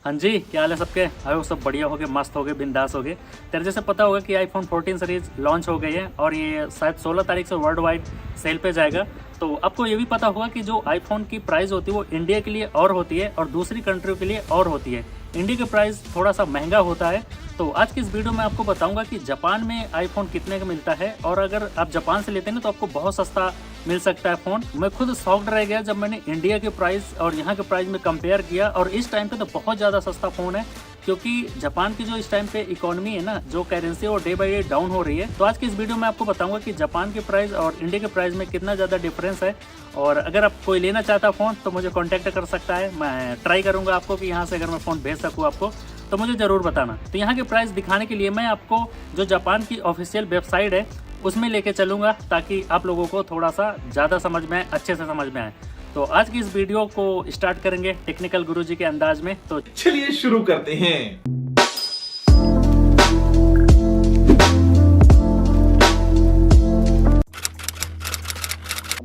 हाँ जी, क्या हाल है सबके। आए हो सब बढ़िया हो गए, मस्त हो गए, बिंदास हो गए। तेरे जैसे पता होगा कि आईफोन 14 सीरीज लॉन्च हो गई है और ये शायद 16 तारीख से वर्ल्ड वाइड सेल पे जाएगा। तो आपको ये भी पता होगा कि जो आईफोन की प्राइस होती है वो इंडिया के लिए और होती है और दूसरी कंट्रियों के लिए और होती है। इंडिया का प्राइस थोड़ा सा महंगा होता है। तो आज की इस वीडियो में आपको बताऊंगा कि जापान में आईफोन कितने का मिलता है और अगर आप जापान से लेते हैं ना तो आपको बहुत सस्ता मिल सकता है फ़ोन। मैं खुद शॉक्ड रह गया जब मैंने इंडिया के प्राइस और यहाँ के प्राइस में कंपेयर किया और इस टाइम पे तो बहुत ज़्यादा सस्ता फ़ोन है, क्योंकि जापान की जो इस टाइम पे इकोनॉमी है ना, जो करेंसी है वो डे बाई डे डाउन हो रही है। तो आज की इस वीडियो में आपको बताऊंगा कि जापान के प्राइस और इंडिया के प्राइस में कितना ज़्यादा डिफरेंस है। और अगर आप कोई लेना चाहता फ़ोन तो मुझे कॉन्टैक्ट कर सकता है। मैं ट्राई करूँगा आपको कि यहाँ से अगर मैं फ़ोन भेज सकूँ आपको, तो मुझे ज़रूर बताना। तो यहाँ के प्राइस दिखाने के लिए मैं आपको जो जापान की ऑफिशियल वेबसाइट है उसमें लेके चलूँगा, ताकि आप लोगों को थोड़ा सा ज़्यादा समझ में आए, अच्छे से समझ में आए। तो आज की इस वीडियो को स्टार्ट करेंगे टेक्निकल गुरुजी के अंदाज में। तो चलिए शुरू करते हैं।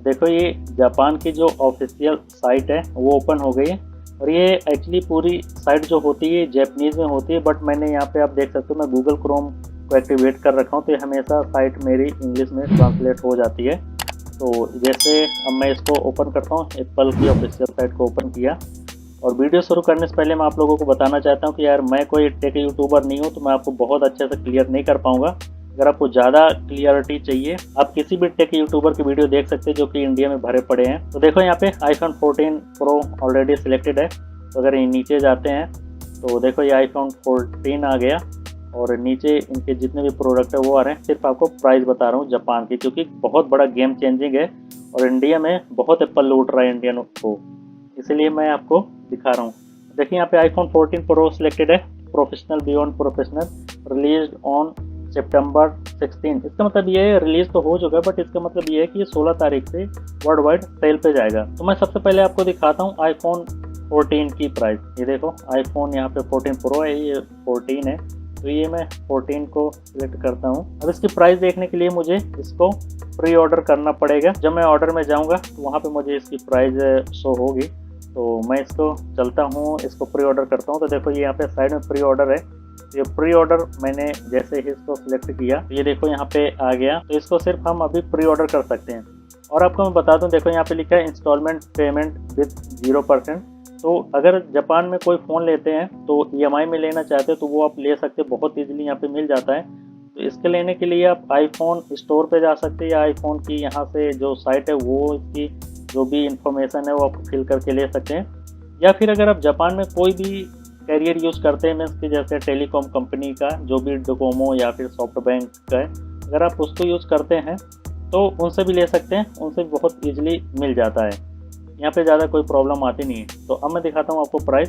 देखो, ये जापान की जो ऑफिशियल साइट है वो ओपन हो गई है और ये एक्चुअली पूरी साइट जो होती है जैपनीज़ में होती है, बट मैंने यहाँ पे आप देख सकते हो मैं गूगल क्रोम को एक्टिवेट कर रखा हूँ, तो ये हमेशा साइट मेरी इंग्लिश में ट्रांसलेट हो जाती है। तो जैसे अब मैं इसको ओपन करता हूँ, एप्पल की ऑफिशियल साइट को ओपन किया और वीडियो शुरू करने से पहले मैं आप लोगों को बताना चाहता हूँ कि यार मैं कोई टेक यूट्यूबर नहीं हूँ, तो मैं आपको बहुत अच्छे से क्लियर नहीं कर पाऊँगा। अगर आपको ज़्यादा क्लियरिटी चाहिए आप किसी भी टेक यूट्यूबर की वीडियो देख सकते हैं जो कि इंडिया में भरे पड़े हैं। तो देखो यहाँ पे आईफोन 14 प्रो ऑलरेडी सिलेक्टेड है। तो अगर ये नीचे जाते हैं तो देखो ये आईफोन 14 आ गया और नीचे इनके जितने भी प्रोडक्ट है वो आ रहे हैं। सिर्फ आपको प्राइस बता रहा हूँ जापान की, क्योंकि बहुत बड़ा गेम चेंजिंग है और इंडिया में बहुत एप्पल लूट रहा है इंडियन को, इसलिए मैं आपको दिखा रहा हूँ। देखिए यहाँ पे आईफोन 14 प्रो सिलेक्टेड है, professional beyond professional, released on सितंबर 16। इसका मतलब ये है रिलीज तो हो चुका है, बट इसका मतलब ये है कि ये 16 तारीख से वर्ल्ड वाइड सेल पे जाएगा। तो मैं सबसे पहले आपको दिखाता हूँ आईफोन 14 की प्राइस। ये देखो आईफोन यहाँ पे 14 प्रो है, ये 14 है, तो ये मैं 14 को सिलेक्ट करता हूँ। अब इसकी प्राइस देखने के लिए मुझे इसको प्री ऑर्डर करना पड़ेगा। जब मैं ऑर्डर में जाऊँगा तो वहाँ पे मुझे इसकी प्राइस शो होगी। तो मैं इसको चलता हूँ, इसको प्री ऑर्डर करता हूँ। तो देखो ये यहाँ पे साइड में प्री ऑर्डर है। ये प्री ऑर्डर मैंने जैसे ही इसको सिलेक्ट किया ये देखो यहाँ पे आ गया। तो इसको सिर्फ हम अभी प्री ऑर्डर कर सकते हैं। और आपको मैं बता दूं, देखो यहाँ पे लिखा है इंस्टॉलमेंट पेमेंट विद 0%। तो अगर जापान में कोई फ़ोन लेते हैं तो EMI में लेना चाहते हो तो वो आप ले सकते, बहुत ईजिली यहाँ पे मिल जाता है। तो इसके लेने के लिए आप आईफोन स्टोर पे जा सकते हैं या आईफोन की यहाँ से जो साइट है वो इसकी जो भी इंफॉर्मेशन है वो आप फिल करके ले सकते हैं। या फिर अगर आप जापान में कोई भी कैरियर यूज़ करते हैं, मीन्स कि जैसे टेलीकॉम कंपनी का जो भी डोकोमो या फिर सॉफ्ट बैंक का है, अगर आप उसको यूज़ करते हैं तो उनसे भी ले सकते हैं, उनसे भी बहुत ईजिली मिल जाता है। यहाँ पे ज़्यादा कोई प्रॉब्लम आती नहीं है। तो अब मैं दिखाता हूँ आपको प्राइस।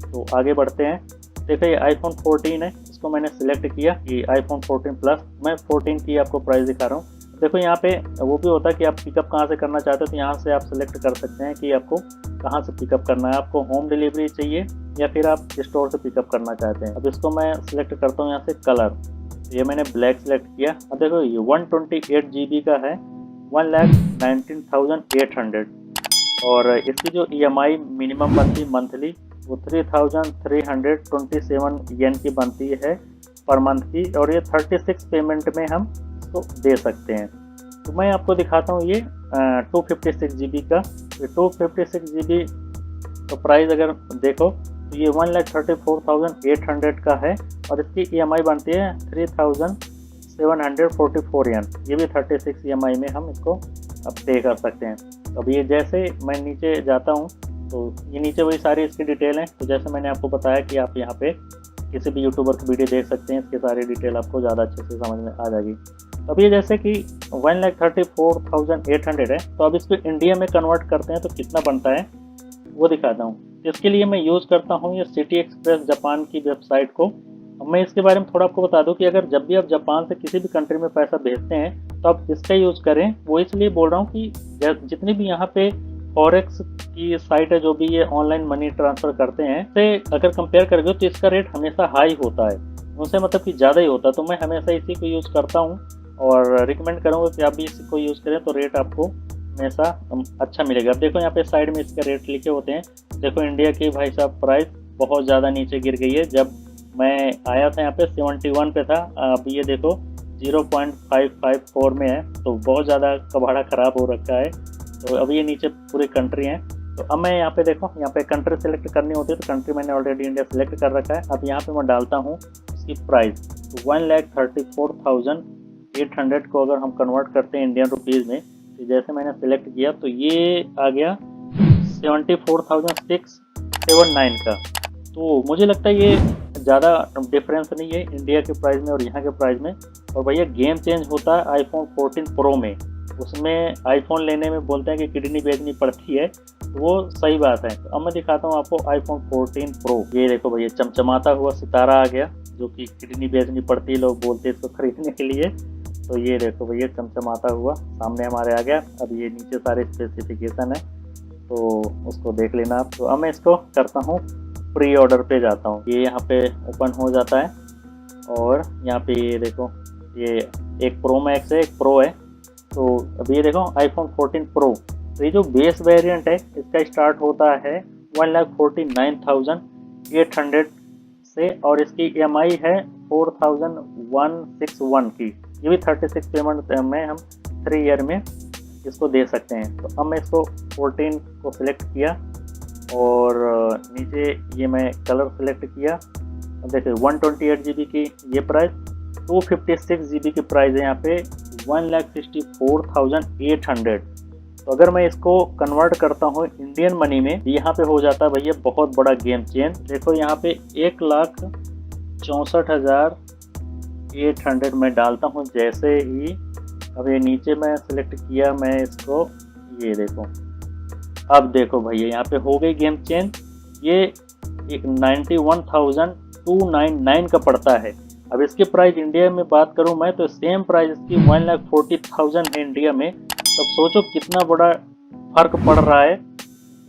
तो आगे बढ़ते हैं। देखिए ये आईफोन 14 है, इसको मैंने सिलेक्ट किया कि आईफोन 14 प्लस। मैं 14 की आपको प्राइस दिखा रहा हूँ। देखो यहाँ पे वो भी होता है कि आप पिकअप कहाँ से करना चाहते हो, तो यहाँ से आप सिलेक्ट कर सकते हैं कि आपको कहाँ से पिकअप करना है। आपको होम डिलीवरी चाहिए या फिर आप स्टोर से पिकअप करना चाहते हैं। अब इसको मैं सिलेक्ट करता हूँ यहाँ से कलर। ये मैंने ब्लैक सिलेक्ट किया। अब देखो ये 128 GB का है, 1,19,800। और इसकी जो EMI मिनिमम बनती है मंथली वो 3,327 येन की बनती है पर मंथ की, और ये 36 पेमेंट में हम इसको दे सकते हैं। तो मैं आपको दिखाता हूँ ये 256 GB का। ये 256 GB तो प्राइस अगर देखो तो ये 1,34,800 का है और इसकी EMI बनती है 3,744 येन। ये भी 36 EMI में हम इसको अब पे कर सकते हैं। अब ये जैसे मैं नीचे जाता हूँ तो ये नीचे वही सारी इसकी डिटेल है। तो जैसे मैंने आपको बताया कि आप यहाँ पे किसी भी यूट्यूबर की वीडियो देख सकते हैं, इसकी सारी डिटेल आपको ज़्यादा अच्छे से समझ में आ जाएगी। अब ये जैसे कि 1,34,800 है, तो अब इसको इंडिया में कन्वर्ट करते हैं तो कितना बनता है वो दिखाता हूँ। इसके लिए मैं यूज़ करता हूँ ये सिटी एक्सप्रेस जापान की वेबसाइट को। अब मैं इसके बारे में थोड़ा आपको बता दूं कि अगर जब भी आप जापान से किसी भी कंट्री में पैसा भेजते हैं तो आप इसका यूज़ करें। वो इसलिए बोल रहा हूँ कि जितनी भी यहाँ पे फॉरेक्स की साइट है, जो भी ये ऑनलाइन मनी ट्रांसफ़र करते हैं, से अगर कंपेयर करोगे तो इसका रेट हमेशा हाई होता है, उनसे मतलब कि ज़्यादा ही होता है। तो मैं हमेशा इसी को यूज़ करता हूँ और रिकमेंड करूँगा कि आप भी इसी को यूज़ करें, तो रेट आपको हमेशा अच्छा मिलेगा। अब देखो यहाँ पे साइड में इसका रेट लिखे होते हैं। देखो इंडिया की भाई साहब प्राइस बहुत ज़्यादा नीचे गिर गई है। जब मैं आया था यहाँ पे 71 पे था, अब ये देखो 0.554 में है, तो बहुत ज़्यादा कबाड़ा ख़राब हो रखा है। तो अब ये नीचे पूरी कंट्री है। तो अब मैं यहाँ पे देखो, यहाँ पे कंट्री सेलेक्ट करनी होती है, तो कंट्री मैंने ऑलरेडी इंडिया सेलेक्ट कर रखा है। अब यहाँ पे मैं डालता हूँ इसकी प्राइस, तो 1,34,800 को अगर हम कन्वर्ट करते हैं इंडियन रुपीज़ में, तो जैसे मैंने सेलेक्ट किया तो ये आ गया 74,679 का। तो मुझे लगता है ये ज़्यादा डिफरेंस नहीं है इंडिया के प्राइस में और यहाँ के प्राइस में। और भैया गेम चेंज होता है आईफोन 14 प्रो में, उसमें आईफोन लेने में बोलते हैं कि किडनी बेचनी पड़ती है, तो वो सही बात है। तो अब मैं दिखाता हूँ आपको आईफोन 14 प्रो। ये देखो भैया चमचमाता हुआ सितारा आ गया, जो कि किडनी बेचनी पड़ती है, लोग बोलते हैं इसको खरीदने के लिए। तो ये देखो भैया चमचमाता हुआ सामने हमारे आ गया। अब ये नीचे सारे स्पेसिफिकेशन है, तो उसको देख लेना आप। तो अब मैं इसको करता हूँ प्री ऑर्डर पे जाता हूँ। ये यहाँ पे ओपन हो जाता है और यहाँ पे ये देखो, ये एक प्रो मैक्स है, एक प्रो है। तो अब ये देखो आईफोन 14 प्रो, तो ये जो बेस वेरिएंट है इसका स्टार्ट होता है 1,49,800 से, और इसकी EMI है 4,161 की। ये भी 36 पेमेंट में हम 3 ईयर में इसको दे सकते हैं। तो अब मैं इसको 14 को सिलेक्ट किया और नीचे ये मैं कलर सेलेक्ट किया। अब देखिए 128 GB की ये प्राइस, 256 GB की प्राइस है यहाँ पे 1,64,800। तो अगर मैं इसको कन्वर्ट करता हूँ इंडियन मनी में, यहाँ पे हो जाता है भैया बहुत बड़ा गेम चेंज। देखो यहाँ पे 1,64,800 में डालता हूँ जैसे ही। अब ये नीचे मैं सिलेक्ट किया मैं इसको, ये देखो अब देखो भैया यहाँ पे हो गई गेम चेंज। ये एक 91,299 का पड़ता है। अब इसकी प्राइस इंडिया में बात करूं मैं, तो सेम प्राइस इसकी 1,40,000 है इंडिया में। तब सोचो कितना बड़ा फर्क पड़ रहा है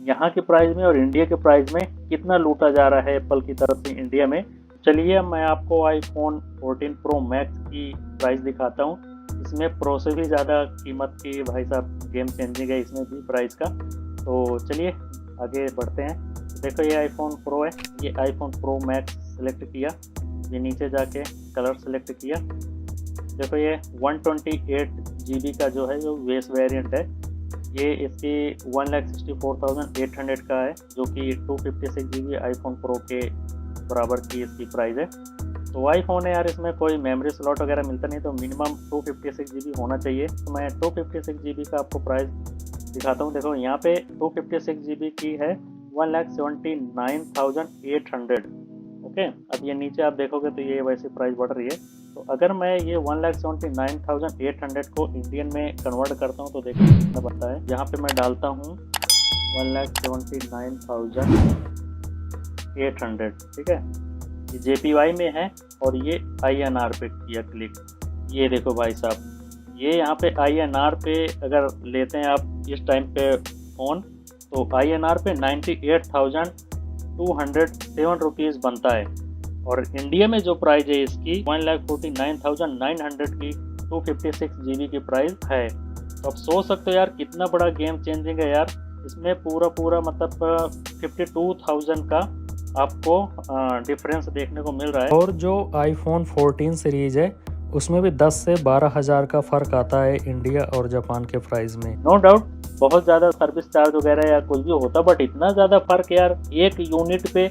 यहाँ के प्राइस में और इंडिया के प्राइस में, कितना लूटा जा रहा है एप्पल की तरफ से इंडिया में। चलिए मैं आपको आईफोन 14 प्रो मैक्स की प्राइस दिखाता हूँ। इसमें प्रो से भी ज़्यादा कीमत की भाई साहब गेम चेंजिंग है इसमें भी प्राइस का। तो चलिए आगे बढ़ते हैं। देखो ये आईफोन प्रो है, ये आईफोन प्रो मैक्स सेलेक्ट किया, ये नीचे जाके कलर सेलेक्ट किया। देखो ये 128 GB का जो है, जो बेस वेरिएंट है, ये इसकी 1,64,800 का है, जो कि 256 GB आईफोन प्रो के बराबर की इसकी प्राइस है। तो आईफोन है यार, इसमें कोई मेमोरी स्लॉट वगैरह मिलता नहीं, तो मिनिमम 256 GB होना चाहिए। तो मैं 256 GB का आपको प्राइस दिखाता हूँ। देखो यहाँ पे 256 GB की है 1,79,800। ओके, अब ये नीचे आप देखोगे तो ये वैसे प्राइस बढ़ रही है। तो अगर मैं ये 1,79,800 को इंडियन में कन्वर्ट करता हूँ तो देखो कितना बनता है। यहाँ पे मैं डालता हूँ 1,79,800, ठीक है। ये JPY में है और ये INR पे किया क्लिक। ये देखो भाई साहब, ये यहाँ पे INR पे अगर लेते हैं आप इस टाइम पे फ़ोन, तो INR पे 98,207 रुपीज़ बनता है। और इंडिया में जो प्राइस है इसकी 1,49,900 की 256 GB की प्राइस है। तो आप सोच सकते हो यार कितना बड़ा गेम चेंजिंग है यार। इसमें पूरा मतलब 52,000 का आपको डिफरेंस देखने को मिल रहा है। और जो आईफोन 14 सीरीज है उसमें भी 10 से 12,000 का फ़र्क आता है इंडिया और जापान के प्राइस में। नो डाउट बहुत ज़्यादा सर्विस चार्ज वगैरह या कुछ भी होता, बट इतना ज़्यादा फर्क यार, एक यूनिट पे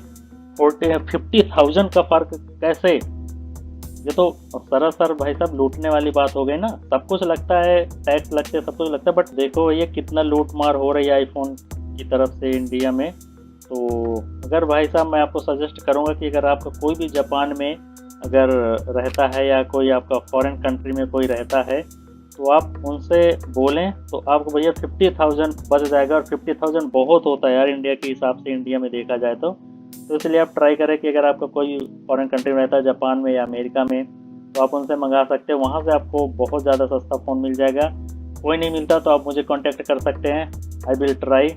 50,000 का फर्क कैसे? ये तो सरासर भाई साहब लूटने वाली बात हो गई ना। सब कुछ लगता है, टैक्स लगते सब कुछ लगता है, बट देखो ये कितना लूट मार हो रही है आईफोन की तरफ से इंडिया में। तो अगर भाई साहब मैं आपको सजेस्ट करूँगा कि अगर आपका कोई भी जापान में अगर रहता है या कोई आपका फॉरेन कंट्री में कोई रहता है, तो आप उनसे बोलें तो आपको भैया 50,000 बच जाएगा। और 50,000 बहुत होता है यार इंडिया के हिसाब से, इंडिया में देखा जाए तो इसलिए आप ट्राई करें कि अगर आपका कोई फॉरेन कंट्री में रहता है, जापान में या अमेरिका में, तो आप उनसे मंगा सकते हैं। वहाँ से आपको बहुत ज़्यादा सस्ता फ़ोन मिल जाएगा। कोई नहीं मिलता तो आप मुझे कांटेक्ट कर सकते हैं। आई विल ट्राई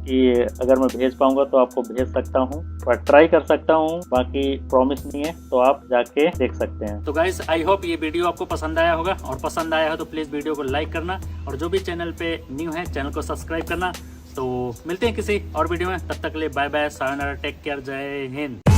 कि अगर मैं भेज पाऊँगा तो आपको भेज सकता हूँ, पर ट्राई कर सकता हूँ, बाकी प्रॉमिस नहीं है। तो आप जाके देख सकते हैं। तो गाइस आई होप ये वीडियो आपको पसंद आया होगा, और पसंद आया हो तो प्लीज़ वीडियो को लाइक करना, और जो भी चैनल पे न्यू है चैनल को सब्सक्राइब करना। तो मिलते हैं किसी और वीडियो में, तब तक के लिए bye bye, sayonara, take care, जय हिंद।